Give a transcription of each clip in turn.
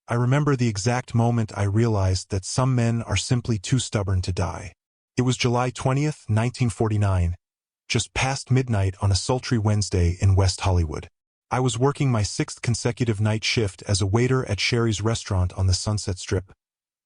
I remember the exact moment I realized that some men are simply too stubborn to die. It was July 20th, 1949, just past midnight on a sultry Wednesday in West Hollywood. I was working my 6th consecutive night shift as a waiter at Sherry's restaurant on the Sunset Strip,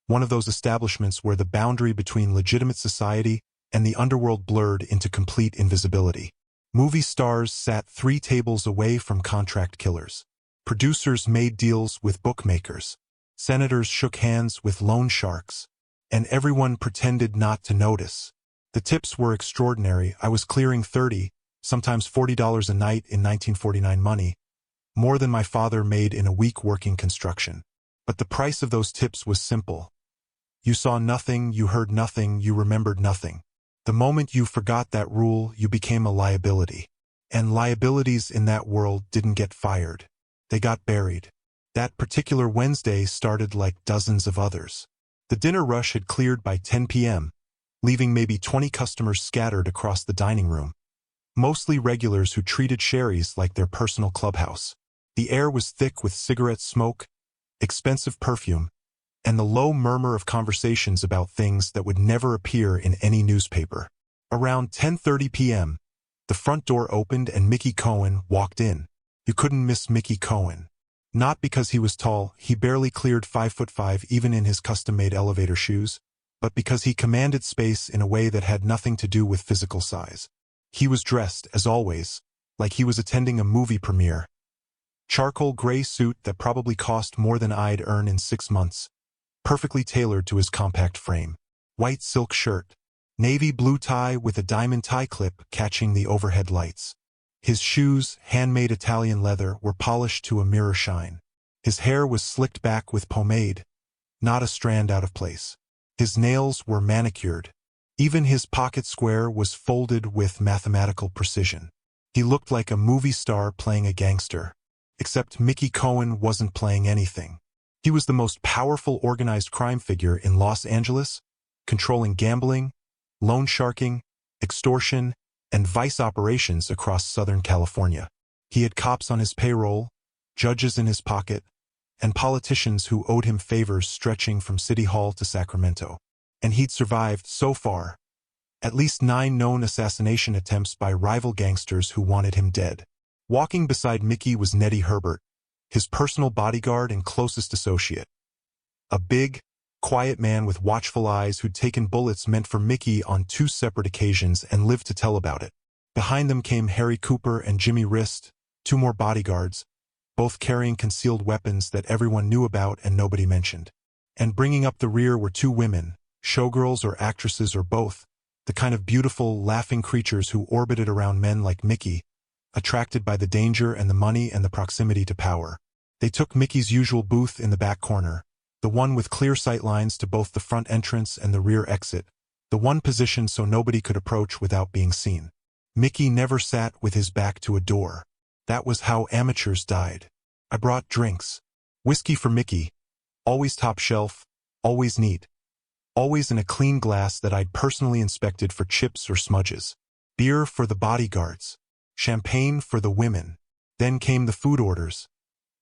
one of those establishments where the boundary between legitimate society and the underworld blurred into complete invisibility. Movie stars sat 3 tables away from contract killers. Producers made deals with bookmakers. Senators shook hands with loan sharks. And everyone pretended not to notice. The tips were extraordinary. I was clearing $30, sometimes $40 a night in 1949 money, more than my father made in a week working construction. But the price of those tips was simple. You saw nothing, you heard nothing, you remembered nothing. The moment you forgot that rule, you became a liability. And liabilities in that world didn't get fired. They got buried. That particular Wednesday started like dozens of others. The dinner rush had cleared by 10 p.m., leaving maybe 20 customers scattered across the dining room, mostly regulars who treated Sherry's like their personal clubhouse. The air was thick with cigarette smoke, expensive perfume, and the low murmur of conversations about things that would never appear in any newspaper. Around 10:30 p.m., the front door opened and Mickey Cohen walked in. You couldn't miss Mickey Cohen. Not because he was tall, he barely cleared 5'5" even in his custom-made elevator shoes, but because he commanded space in a way that had nothing to do with physical size. He was dressed, as always, like he was attending a movie premiere. Charcoal gray suit that probably cost more than I'd earn in 6 months, perfectly tailored to his compact frame. White silk shirt, navy blue tie with a diamond tie clip catching the overhead lights. His shoes, handmade Italian leather, were polished to a mirror shine. His hair was slicked back with pomade, not a strand out of place. His nails were manicured. Even his pocket square was folded with mathematical precision. He looked like a movie star playing a gangster. Except Mickey Cohen wasn't playing anything. He was the most powerful organized crime figure in Los Angeles, controlling gambling, loan sharking, extortion, and vice operations across Southern California. He had cops on his payroll, judges in his pocket, and politicians who owed him favors stretching from City Hall to Sacramento. And he'd survived, so far, at least 9 known assassination attempts by rival gangsters who wanted him dead. Walking beside Mickey was Nettie Herbert, his personal bodyguard and closest associate. A big, quiet man with watchful eyes who'd taken bullets meant for Mickey on 2 separate occasions and lived to tell about it. Behind them came Harry Cooper and Jimmy Wrist, 2 more bodyguards, both carrying concealed weapons that everyone knew about and nobody mentioned. And bringing up the rear were 2 women, showgirls or actresses or both, the kind of beautiful, laughing creatures who orbited around men like Mickey, attracted by the danger and the money and the proximity to power. They took Mickey's usual booth in the back corner, the one with clear sight lines to both the front entrance and the rear exit, the one positioned so nobody could approach without being seen. Mickey never sat with his back to a door. That was how amateurs died. I brought drinks. Whiskey for Mickey, always top shelf, always neat, always in a clean glass that I'd personally inspected for chips or smudges. Beer for the bodyguards. Champagne for the women. Then came the food orders.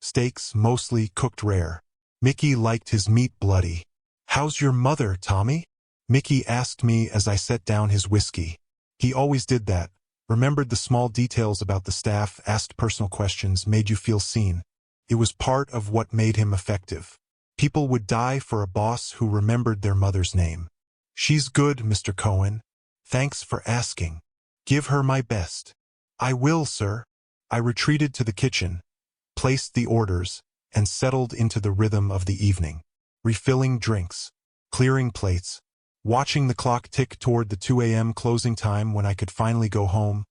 Steaks, mostly cooked rare. Mickey liked his meat bloody. "How's your mother, Tommy?" Mickey asked me as I set down his whiskey. He always did that. Remembered the small details about the staff, asked personal questions, made you feel seen. It was part of what made him effective. People would die for a boss who remembered their mother's name. "She's good, Mr. Cohen. Thanks for asking. Give her my best." "I will, sir." I retreated to the kitchen, placed the orders, and settled into the rhythm of the evening, refilling drinks, clearing plates, watching the clock tick toward the 2 a.m. closing time when I could finally go home,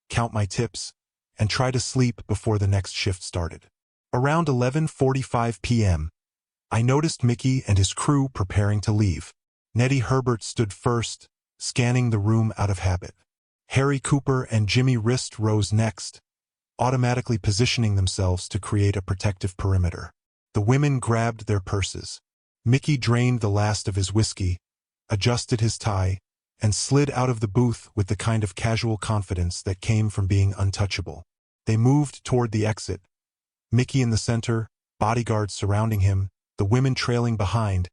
count my tips, and try to sleep before the next shift started. Around 11:45 p.m., I noticed Mickey and his crew preparing to leave. Nettie Herbert stood first, scanning the room out of habit. Harry Cooper and Jimmy Wrist rose next, automatically positioning themselves to create a protective perimeter. The women grabbed their purses. Mickey drained the last of his whiskey, adjusted his tie, and slid out of the booth with the kind of casual confidence that came from being untouchable. They moved toward the exit. Mickey in the center, bodyguards surrounding him, the women trailing behind,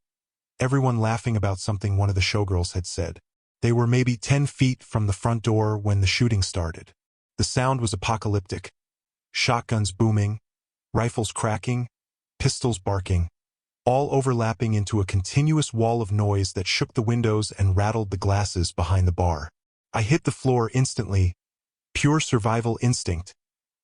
everyone laughing about something one of the showgirls had said. They were maybe 10 feet from the front door when the shooting started. The sound was apocalyptic. Shotguns booming, rifles cracking, pistols barking, all overlapping into a continuous wall of noise that shook the windows and rattled the glasses behind the bar. I hit the floor instantly, pure survival instinct,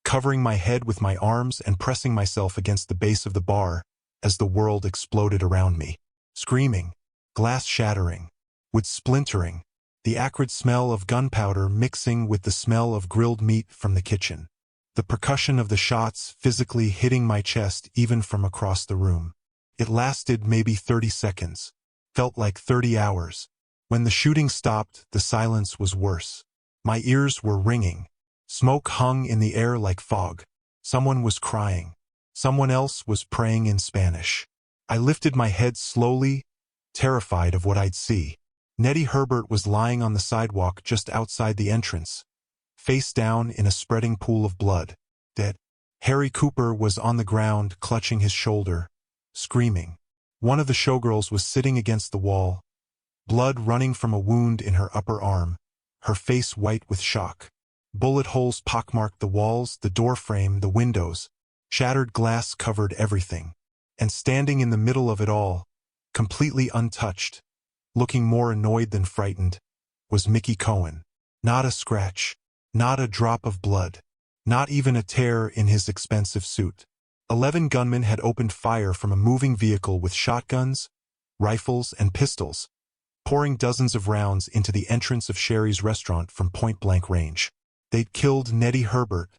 covering my head with my arms and pressing myself against the base of the bar as the world exploded around me. Screaming, glass shattering, wood splintering, the acrid smell of gunpowder mixing with the smell of grilled meat from the kitchen. The percussion of the shots physically hitting my chest even from across the room. It lasted maybe 30 seconds. Felt like 30 hours. When the shooting stopped, the silence was worse. My ears were ringing. Smoke hung in the air like fog. Someone was crying. Someone else was praying in Spanish. I lifted my head slowly, terrified of what I'd see. Nettie Herbert was lying on the sidewalk just outside the entrance, face down in a spreading pool of blood, dead. Harry Cooper was on the ground, clutching his shoulder, screaming. One of the showgirls was sitting against the wall, blood running from a wound in her upper arm, her face white with shock. Bullet holes pockmarked the walls, the door frame, the windows. Shattered glass covered everything. And standing in the middle of it all, completely untouched, looking more annoyed than frightened, was Mickey Cohen. Not a scratch, not a drop of blood, not even a tear in his expensive suit. 11 gunmen had opened fire from a moving vehicle with shotguns, rifles, and pistols, pouring dozens of rounds into the entrance of Sherry's restaurant from point-blank range. They'd killed Nettie Herbert,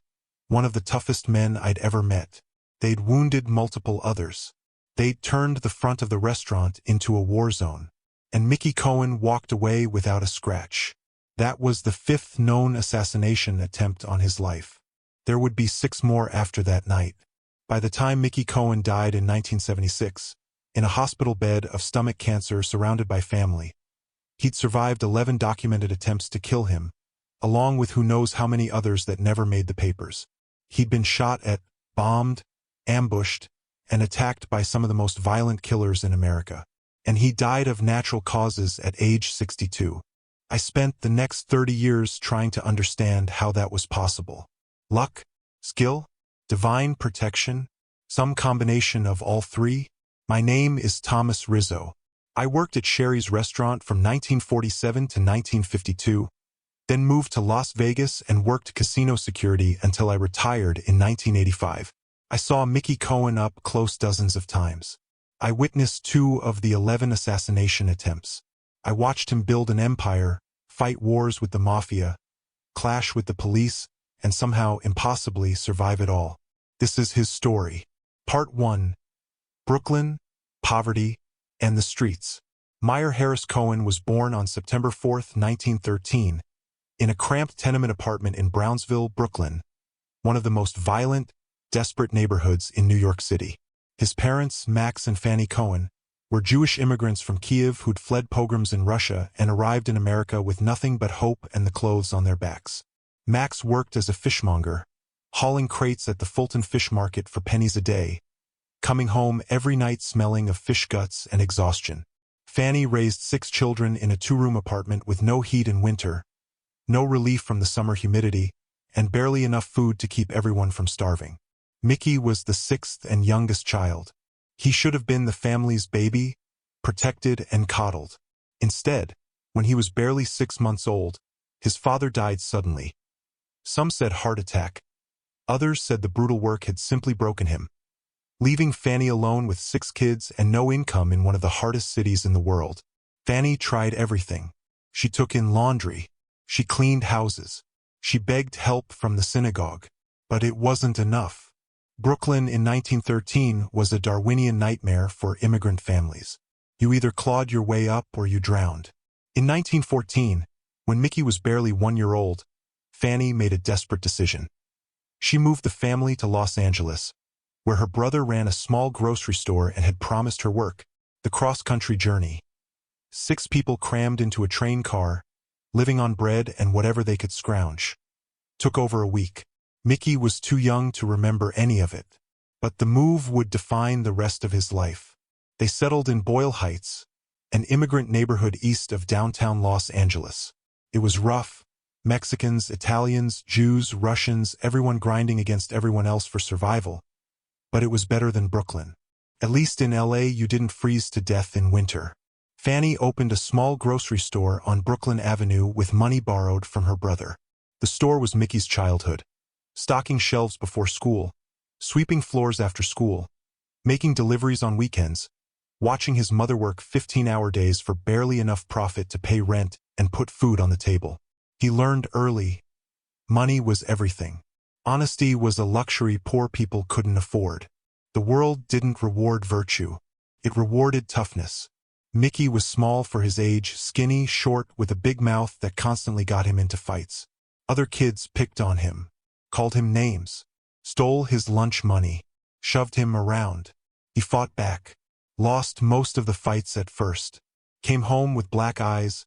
one of the toughest men I'd ever met. They'd wounded multiple others. They'd turned the front of the restaurant into a war zone. And Mickey Cohen walked away without a scratch. That was the 5th known assassination attempt on his life. There would be 6 more after that night. By the time Mickey Cohen died in 1976, in a hospital bed of stomach cancer surrounded by family, he'd survived 11 documented attempts to kill him, along with who knows how many others that never made the papers. He'd been shot at, bombed, ambushed, and attacked by some of the most violent killers in America. And he died of natural causes at age 62. I spent the next 30 years trying to understand how that was possible. Luck? Skill? Divine protection? Some combination of all three? My name is Thomas Rizzo. I worked at Sherry's restaurant from 1947 to 1952, then moved to Las Vegas and worked casino security until I retired in 1985. I saw Mickey Cohen up close dozens of times. I witnessed 2 of the 11 assassination attempts. I watched him build an empire, fight wars with the mafia, clash with the police, and somehow impossibly survive it all. This is his story. Part 1. Brooklyn, Poverty, and the Streets. Meyer Harris Cohen was born on September 4, 1913, in a cramped tenement apartment in Brownsville, Brooklyn, one of the most violent, desperate neighborhoods in New York City. His parents, Max and Fanny Cohen, were Jewish immigrants from Kiev who'd fled pogroms in Russia and arrived in America with nothing but hope and the clothes on their backs. Max worked as a fishmonger, hauling crates at the Fulton Fish Market for pennies a day, coming home every night smelling of fish guts and exhaustion. Fanny raised 6 children in a 2-room apartment with no heat in winter, no relief from the summer humidity, and barely enough food to keep everyone from starving. Mickey was the 6th and youngest child. He should have been the family's baby, protected and coddled. Instead, when he was barely 6 months old, his father died suddenly. Some said heart attack. Others said the brutal work had simply broken him, leaving Fanny alone with 6 kids and no income in one of the hardest cities in the world. Fanny tried everything. She took in laundry. She cleaned houses. She begged help from the synagogue. But it wasn't enough. Brooklyn in 1913 was a Darwinian nightmare for immigrant families. You either clawed your way up or you drowned. In 1914, when Mickey was barely 1 year old, Fanny made a desperate decision. She moved the family to Los Angeles, where her brother ran a small grocery store and had promised her work. The cross-country journey. 6 people crammed into a train car, living on bread and whatever they could scrounge. Took over a week. Mickey was too young to remember any of it. But the move would define the rest of his life. They settled in Boyle Heights, an immigrant neighborhood east of downtown Los Angeles. It was rough. Mexicans, Italians, Jews, Russians, everyone grinding against everyone else for survival. But it was better than Brooklyn. At least in LA you didn't freeze to death in winter. Fanny opened a small grocery store on Brooklyn Avenue with money borrowed from her brother. The store was Mickey's childhood. Stocking shelves before school, sweeping floors after school, making deliveries on weekends, watching his mother work 15-hour days for barely enough profit to pay rent and put food on the table. He learned early. Money was everything. Honesty was a luxury poor people couldn't afford. The world didn't reward virtue. It rewarded toughness. Mickey was small for his age, skinny, short, with a big mouth that constantly got him into fights. Other kids picked on him, called him names, stole his lunch money, shoved him around. He fought back, lost most of the fights at first, came home with black eyes,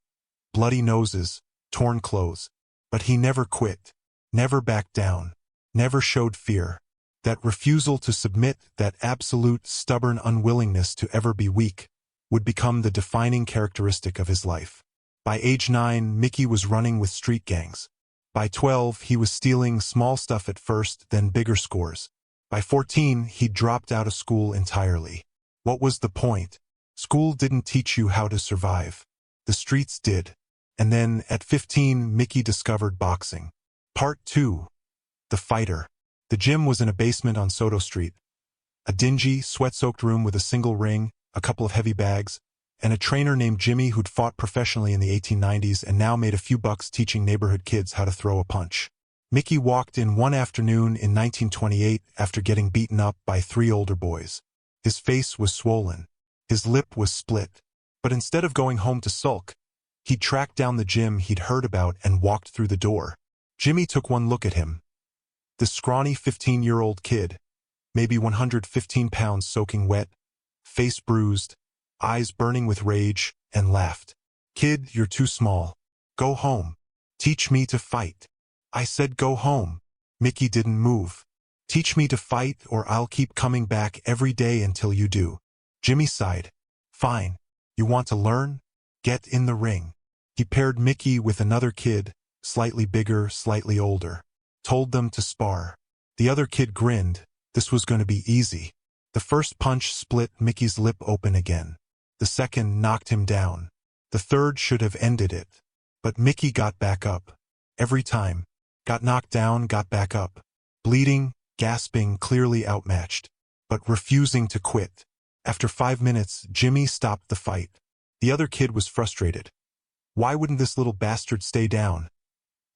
bloody noses, torn clothes. But he never quit, never backed down, never showed fear. That refusal to submit, that absolute, stubborn unwillingness to ever be weak, would become the defining characteristic of his life. By age 9, Mickey was running with street gangs. By 12, he was stealing small stuff at first, then bigger scores. By 14, he dropped out of school entirely. What was the point? School didn't teach you how to survive. The streets did. And then, at 15, Mickey discovered boxing. Part 2. The Fighter. The gym was in a basement on Soto Street. A dingy, sweat-soaked room with a single ring, a couple of heavy bags, and a trainer named Jimmy who'd fought professionally in the 1890s and now made a few bucks teaching neighborhood kids how to throw a punch. Mickey walked in one afternoon in 1928 after getting beaten up by 3 older boys. His face was swollen. His lip was split. But instead of going home to sulk, he tracked down the gym he'd heard about and walked through the door. Jimmy took one look at him. The scrawny 15-year-old kid, maybe 115 pounds soaking wet, face bruised, eyes burning with rage, and laughed. "Kid, you're too small. Go home. Teach me to fight." "I said go home." Mickey didn't move. "Teach me to fight or I'll keep coming back every day until you do." Jimmy sighed. "Fine. You want to learn? Get in the ring." He paired Mickey with another kid, slightly bigger, slightly older. Told them to spar. The other kid grinned. This was going to be easy. The first punch split Mickey's lip open again. The second knocked him down. The third should have ended it. But Mickey got back up. Every time. Got knocked down, got back up. Bleeding, gasping, clearly outmatched. But refusing to quit. After 5 minutes, Jimmy stopped the fight. The other kid was frustrated. Why wouldn't this little bastard stay down?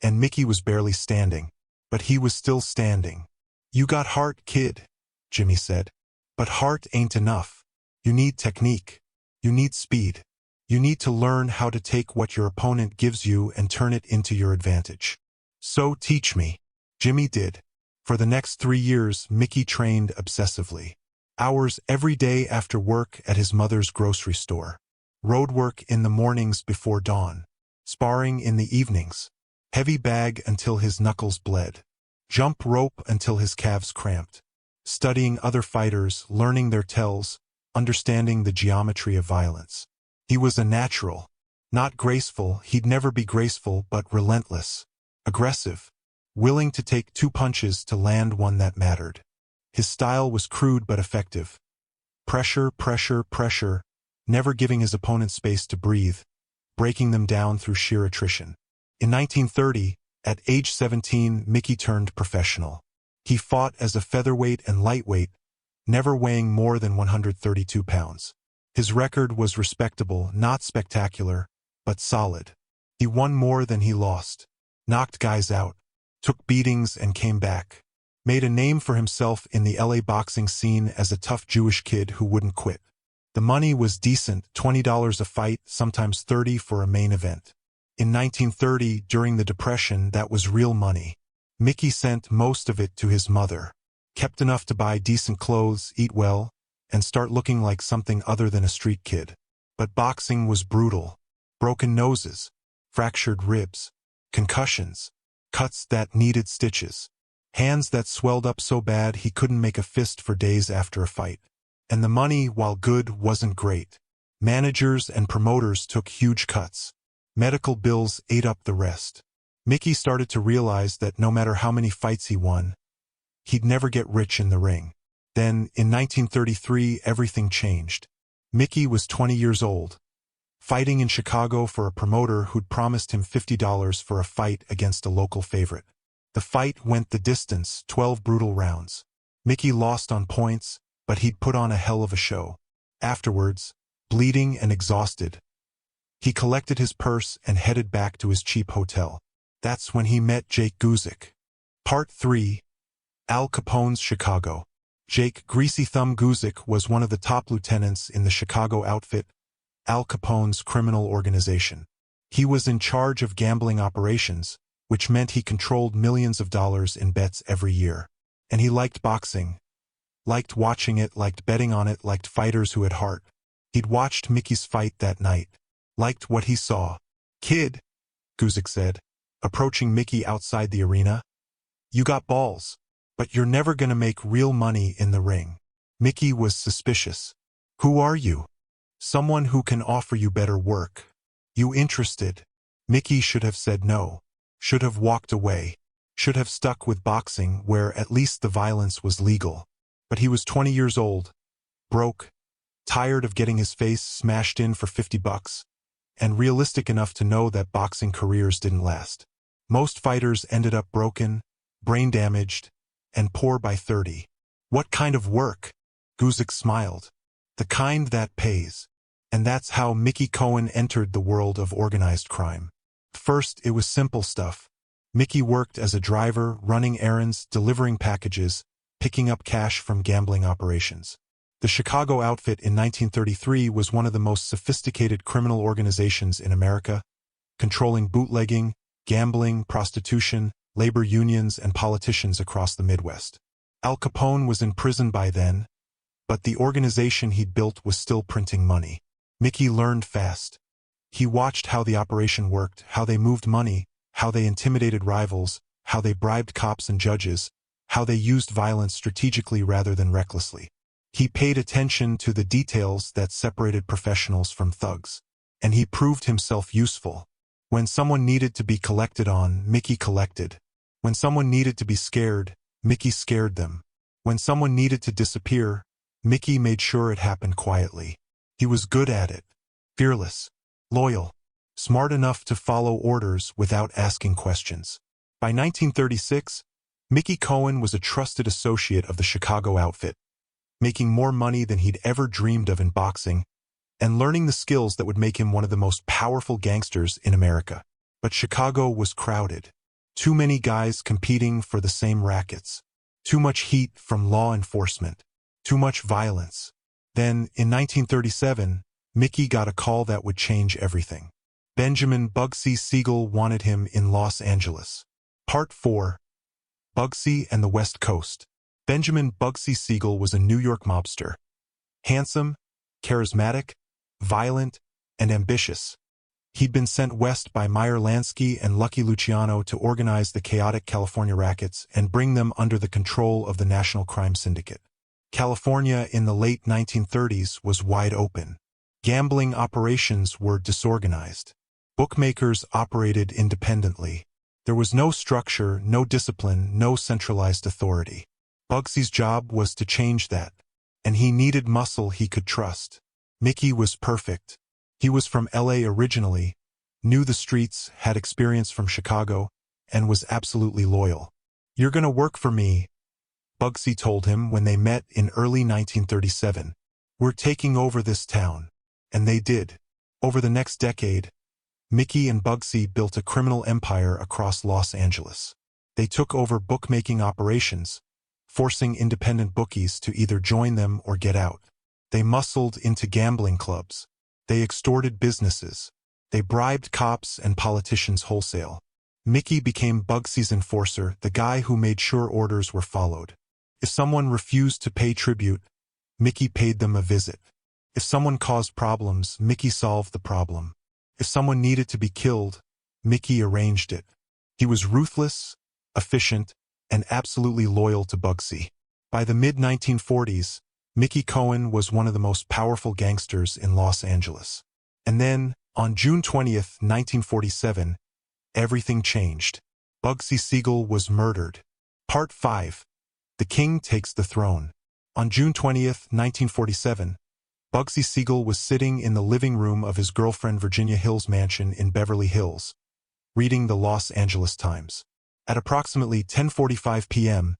And Mickey was barely standing. But he was still standing. "You got heart, kid," Jimmy said. "But heart ain't enough. You need technique. You need speed. You need to learn how to take what your opponent gives you and turn it into your advantage. So teach me." Jimmy did. For the next 3 years, Mickey trained obsessively. Hours every day after work at his mother's grocery store. Road work in the mornings before dawn. Sparring in the evenings. Heavy bag until his knuckles bled. Jump rope until his calves cramped. Studying other fighters, learning their tells, understanding the geometry of violence. He was a natural. Not graceful, he'd never be graceful, but relentless. Aggressive. Willing to take 2 punches to land one that mattered. His style was crude but effective. Pressure, pressure, pressure, never giving his opponent space to breathe, breaking them down through sheer attrition. In 1930, at age 17, Mickey turned professional. He fought as a featherweight and lightweight, never weighing more than 132 pounds. His record was respectable, not spectacular, but solid. He won more than he lost. Knocked guys out. Took beatings and came back. Made a name for himself in the LA boxing scene as a tough Jewish kid who wouldn't quit. The money was decent, $20 a fight, sometimes $30 for a main event. In 1930, during the Depression, that was real money. Mickey sent most of it to his mother. Kept enough to buy decent clothes, eat well, and start looking like something other than a street kid. But boxing was brutal. Broken noses, fractured ribs, concussions, cuts that needed stitches, hands that swelled up so bad he couldn't make a fist for days after a fight. And the money, while good, wasn't great. Managers and promoters took huge cuts. Medical bills ate up the rest. Mickey started to realize that no matter how many fights he won, he'd never get rich in the ring. Then, in 1933, everything changed. Mickey was 20 years old, fighting in Chicago for a promoter who'd promised him $50 for a fight against a local favorite. The fight went the distance, 12 brutal rounds. Mickey lost on points, but he'd put on a hell of a show. Afterwards, bleeding and exhausted, he collected his purse and headed back to his cheap hotel. That's when he met Jake Guzik. Part 3. Al Capone's Chicago. Jake Greasy Thumb Guzik was one of the top lieutenants in the Chicago outfit, Al Capone's criminal organization. He was in charge of gambling operations, which meant he controlled millions of dollars in bets every year. And he liked boxing. Liked watching it, liked betting on it, liked fighters who had heart. He'd watched Mickey's fight that night. Liked what he saw. "Kid," Guzik said, approaching Mickey outside the arena, "you got balls, but you're never gonna make real money in the ring." Mickey was suspicious. "Who are you?" "Someone who can offer you better work." "You interested?" Mickey should have said no. Should have walked away. Should have stuck with boxing where at least the violence was legal. But he was 20 years old, broke, tired of getting his face smashed in for $50, and realistic enough to know that boxing careers didn't last. Most fighters ended up broken, brain damaged, and poor by 30. "What kind of work?" Guzik smiled. "The kind that pays." And that's how Mickey Cohen entered the world of organized crime. First, it was simple stuff. Mickey worked as a driver, running errands, delivering packages, picking up cash from gambling operations. The Chicago outfit in 1933 was one of the most sophisticated criminal organizations in America, controlling bootlegging, gambling, prostitution, labor unions, and politicians across the Midwest. Al Capone was in prison by then, but the organization he'd built was still printing money. Mickey learned fast. He watched how the operation worked, how they moved money, how they intimidated rivals, how they bribed cops and judges, how they used violence strategically rather than recklessly. He paid attention to the details that separated professionals from thugs. And he proved himself useful. When someone needed to be collected on, Mickey collected. When someone needed to be scared, Mickey scared them. When someone needed to disappear, Mickey made sure it happened quietly. He was good at it. Fearless. Loyal. Smart enough to follow orders without asking questions. By 1936, Mickey Cohen was a trusted associate of the Chicago outfit, making more money than he'd ever dreamed of in boxing, and learning the skills that would make him one of the most powerful gangsters in America. But Chicago was crowded. Too many guys competing for the same rackets. Too much heat from law enforcement. Too much violence. Then, in 1937, Mickey got a call that would change everything. Benjamin Bugsy Siegel wanted him in Los Angeles. Part 4. Bugsy and the West Coast. Benjamin Bugsy Siegel was a New York mobster. Handsome, charismatic, violent, and ambitious. He'd been sent west by Meyer Lansky and Lucky Luciano to organize the chaotic California rackets and bring them under the control of the National Crime Syndicate. California in the late 1930s was wide open. Gambling operations were disorganized. Bookmakers operated independently. There was no structure, no discipline, no centralized authority. Bugsy's job was to change that, and he needed muscle he could trust. Mickey was perfect. He was from LA originally, knew the streets, had experience from Chicago, and was absolutely loyal. "You're gonna work for me," Bugsy told him when they met in early 1937. "We're taking over this town." And they did. Over the next decade, Mickey and Bugsy built a criminal empire across Los Angeles. They took over bookmaking operations, forcing independent bookies to either join them or get out. They muscled into gambling clubs. They extorted businesses. They bribed cops and politicians wholesale. Mickey became Bugsy's enforcer, the guy who made sure orders were followed. If someone refused to pay tribute, Mickey paid them a visit. If someone caused problems, Mickey solved the problem. If someone needed to be killed, Mickey arranged it. He was ruthless, efficient, and absolutely loyal to Bugsy. By the mid-1940s, Mickey Cohen was one of the most powerful gangsters in Los Angeles. And then, on June 20th, 1947, everything changed. Bugsy Siegel was murdered. Part 5. The King Takes the Throne. On June 20th, 1947, Bugsy Siegel was sitting in the living room of his girlfriend Virginia Hill's mansion in Beverly Hills, reading the Los Angeles Times. At approximately 10:45 p.m.,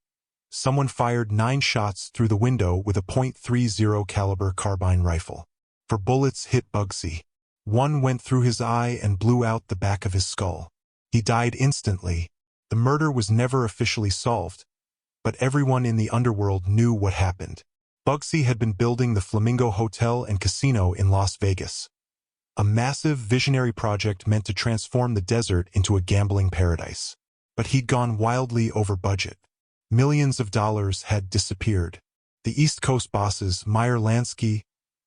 someone fired 9 shots through the window with a .30 caliber carbine rifle. 4 bullets hit Bugsy. One went through his eye and blew out the back of his skull. He died instantly. The murder was never officially solved, but everyone in the underworld knew what happened. Bugsy had been building the Flamingo Hotel and Casino in Las Vegas, a massive visionary project meant to transform the desert into a gambling paradise. But he'd gone wildly over budget. Millions of dollars had disappeared. The East Coast bosses, Meyer Lansky,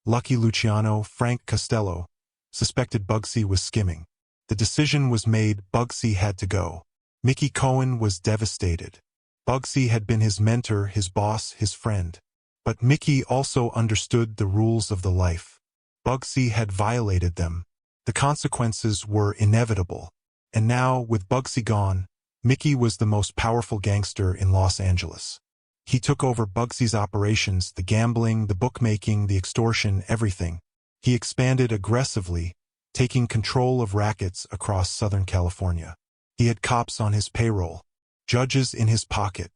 Lucky Luciano, Frank Costello, suspected Bugsy was skimming. The decision was made: Bugsy had to go. Mickey Cohen was devastated. Bugsy had been his mentor, his boss, his friend. But Mickey also understood the rules of the life. Bugsy had violated them. The consequences were inevitable. And now, with Bugsy gone, Mickey was the most powerful gangster in Los Angeles. He took over Bugsy's operations, the gambling, the bookmaking, the extortion, everything. He expanded aggressively, taking control of rackets across Southern California. He had cops on his payroll, judges in his pocket,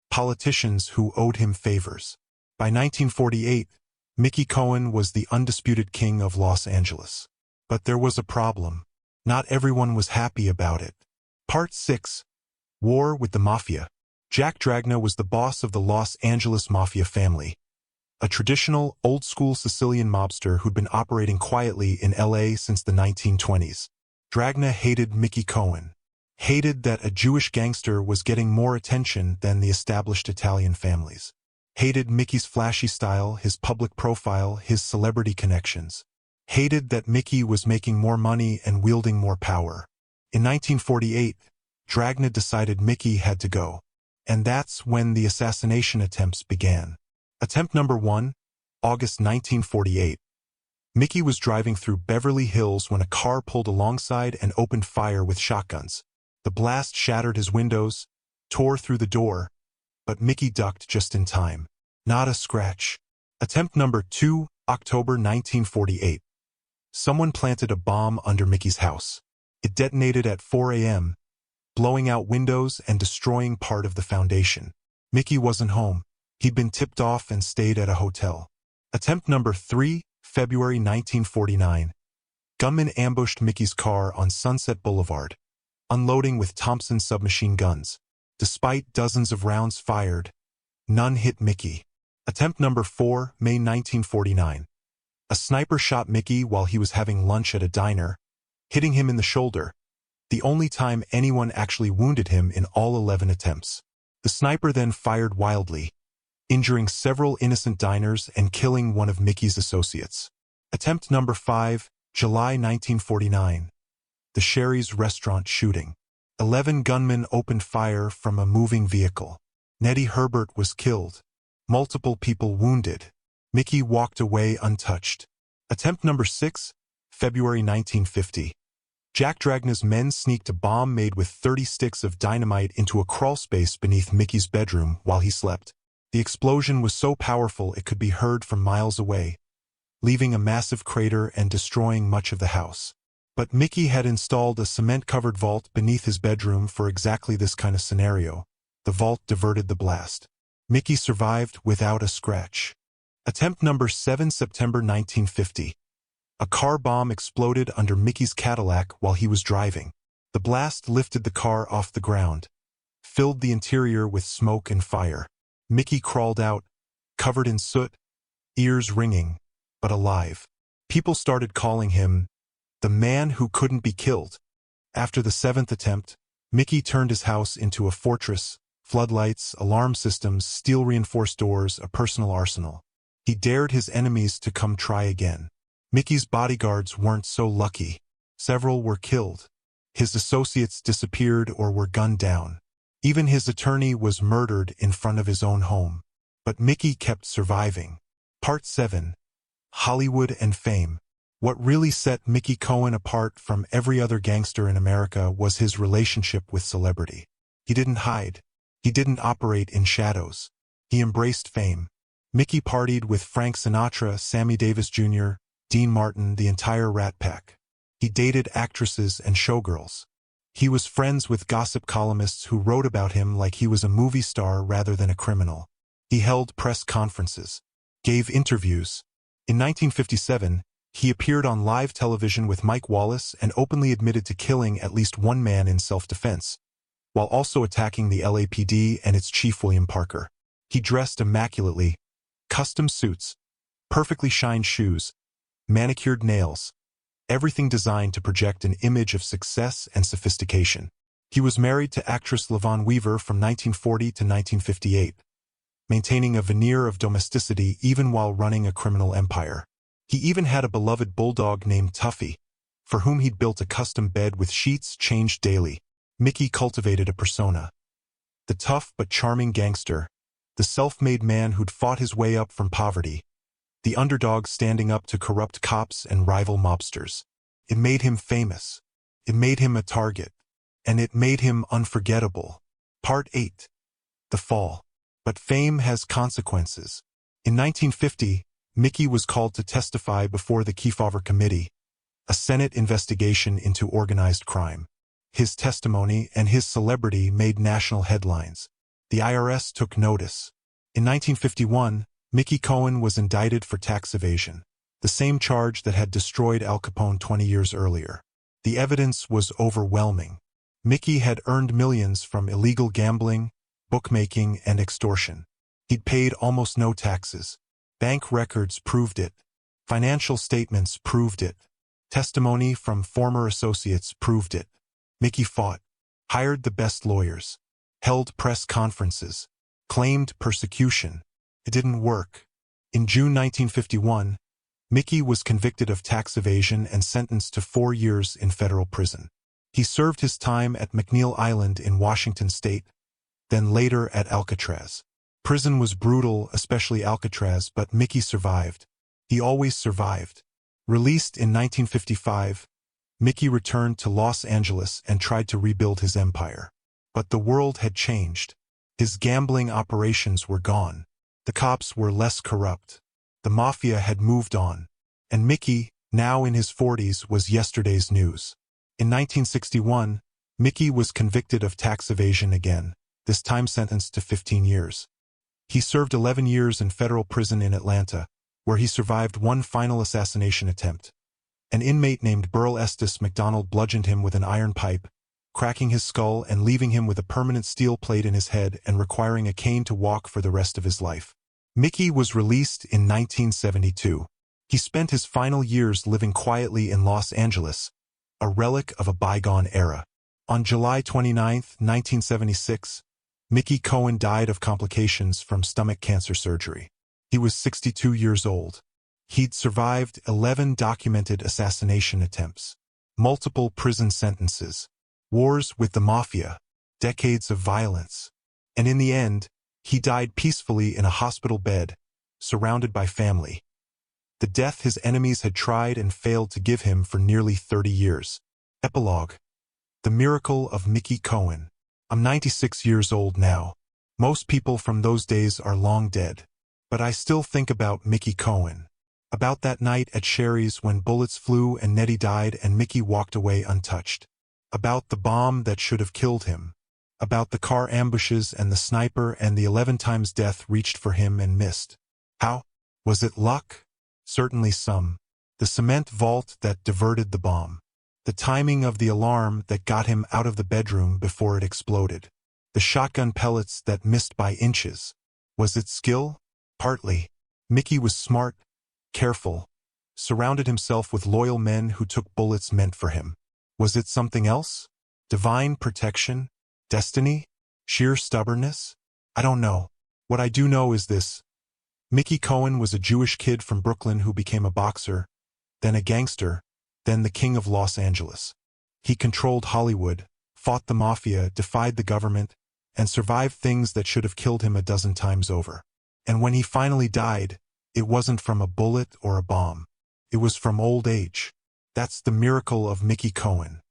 politicians who owed him favors. By 1948, Mickey Cohen was the undisputed king of Los Angeles. But there was a problem. Not everyone was happy about it. Part 6. War with the Mafia. Jack Dragna was the boss of the Los Angeles Mafia family, a traditional, old-school Sicilian mobster who'd been operating quietly in L.A. since the 1920s. Dragna hated Mickey Cohen, hated that a Jewish gangster was getting more attention than the established Italian families. Hated Mickey's flashy style, his public profile, his celebrity connections. Hated that Mickey was making more money and wielding more power. In 1948, Dragna decided Mickey had to go. And that's when the assassination attempts began. Attempt number 1, August 1948. Mickey was driving through Beverly Hills when a car pulled alongside and opened fire with shotguns. The blast shattered his windows, tore through the door, but Mickey ducked just in time. Not a scratch. Attempt number 2, October 1948. Someone planted a bomb under Mickey's house. It detonated at 4 a.m., blowing out windows and destroying part of the foundation. Mickey wasn't home. He'd been tipped off and stayed at a hotel. Attempt number 3, February 1949. Gunmen ambushed Mickey's car on Sunset Boulevard, unloading with Thompson submachine guns. Despite dozens of rounds fired, none hit Mickey. Attempt number 4, May 1949. A sniper shot Mickey while he was having lunch at a diner, hitting him in the shoulder, the only time anyone actually wounded him in all 11 attempts. The sniper then fired wildly, injuring several innocent diners and killing one of Mickey's associates. Attempt number 5, July 1949. The Sherry's restaurant shooting. 11 gunmen opened fire from a moving vehicle. Nettie Herbert was killed. Multiple people wounded. Mickey walked away untouched. Attempt number 6, February 1950. Jack Dragna's men sneaked a bomb made with 30 sticks of dynamite into a crawlspace beneath Mickey's bedroom while he slept. The explosion was so powerful it could be heard from miles away, leaving a massive crater and destroying much of the house. But Mickey had installed a cement-covered vault beneath his bedroom for exactly this kind of scenario. The vault diverted the blast. Mickey survived without a scratch. Attempt number 7, September 1950. A car bomb exploded under Mickey's Cadillac while he was driving. The blast lifted the car off the ground, filled the interior with smoke and fire. Mickey crawled out, covered in soot, ears ringing, but alive. People started calling him the man who couldn't be killed. After the 7th attempt, Mickey turned his house into a fortress, floodlights, alarm systems, steel-reinforced doors, a personal arsenal. He dared his enemies to come try again. Mickey's bodyguards weren't so lucky. Several were killed. His associates disappeared or were gunned down. Even his attorney was murdered in front of his own home. But Mickey kept surviving. Part 7. Hollywood and Fame. What really set Mickey Cohen apart from every other gangster in America was his relationship with celebrity. He didn't hide. He didn't operate in shadows. He embraced fame. Mickey partied with Frank Sinatra, Sammy Davis Jr., Dean Martin, the entire Rat Pack. He dated actresses and showgirls. He was friends with gossip columnists who wrote about him like he was a movie star rather than a criminal. He held press conferences, gave interviews. In 1957, he appeared on live television with Mike Wallace and openly admitted to killing at least one man in self-defense, while also attacking the LAPD and its chief William Parker. He dressed immaculately, custom suits, perfectly shined shoes, manicured nails, everything designed to project an image of success and sophistication. He was married to actress LaVon Weaver from 1940 to 1958, maintaining a veneer of domesticity even while running a criminal empire. He even had a beloved bulldog named Tuffy, for whom he'd built a custom bed with sheets changed daily. Mickey cultivated a persona. The tough but charming gangster, the self-made man who'd fought his way up from poverty, the underdog standing up to corrupt cops and rival mobsters. It made him famous. It made him a target. And it made him unforgettable. Part 8. The Fall. But fame has consequences. In 1950, Mickey was called to testify before the Kefauver Committee, a Senate investigation into organized crime. His testimony and his celebrity made national headlines. The IRS took notice. In 1951, Mickey Cohen was indicted for tax evasion, the same charge that had destroyed Al Capone 20 years earlier. The evidence was overwhelming. Mickey had earned millions from illegal gambling, bookmaking, and extortion. He'd paid almost no taxes. Bank records proved it. Financial statements proved it. Testimony from former associates proved it. Mickey fought, hired the best lawyers, held press conferences, claimed persecution. It didn't work. In June 1951, Mickey was convicted of tax evasion and sentenced to 4 years in federal prison. He served his time at McNeil Island in Washington state, then later at Alcatraz. Prison was brutal, especially Alcatraz, but Mickey survived. He always survived. Released in 1955, Mickey returned to Los Angeles and tried to rebuild his empire. But the world had changed. His gambling operations were gone. The cops were less corrupt. The mafia had moved on. And Mickey, now in his 40s, was yesterday's news. In 1961, Mickey was convicted of tax evasion again, this time sentenced to 15 years. He served 11 years in federal prison in Atlanta, where he survived one final assassination attempt. An inmate named Burl Estes McDonald bludgeoned him with an iron pipe, cracking his skull and leaving him with a permanent steel plate in his head and requiring a cane to walk for the rest of his life. Mickey was released in 1972. He spent his final years living quietly in Los Angeles, a relic of a bygone era. On July 29, 1976, Mickey Cohen died of complications from stomach cancer surgery. He was 62 years old. He'd survived 11 documented assassination attempts, multiple prison sentences, wars with the mafia, decades of violence. And in the end, he died peacefully in a hospital bed, surrounded by family. The death his enemies had tried and failed to give him for nearly 30 years. Epilogue. The Miracle of Mickey Cohen. I'm 96 years old now. Most people from those days are long dead. But I still think about Mickey Cohen. About that night at Sherry's when bullets flew and Nettie died and Mickey walked away untouched. About the bomb that should have killed him. About the car ambushes and the sniper and the 11 times death reached for him and missed. How? Was it luck? Certainly some. The cement vault that diverted the bomb. The timing of the alarm that got him out of the bedroom before it exploded. The shotgun pellets that missed by inches. Was it skill? Partly. Mickey was smart, careful, surrounded himself with loyal men who took bullets meant for him. Was it something else? Divine protection? Destiny? Sheer stubbornness? I don't know. What I do know is this. Mickey Cohen was a Jewish kid from Brooklyn who became a boxer, then a gangster, then the king of Los Angeles. He controlled Hollywood, fought the mafia, defied the government, and survived things that should have killed him a dozen times over. And when he finally died, It wasn't from a bullet or a bomb. It was from old age. That's the miracle of Mickey Cohen.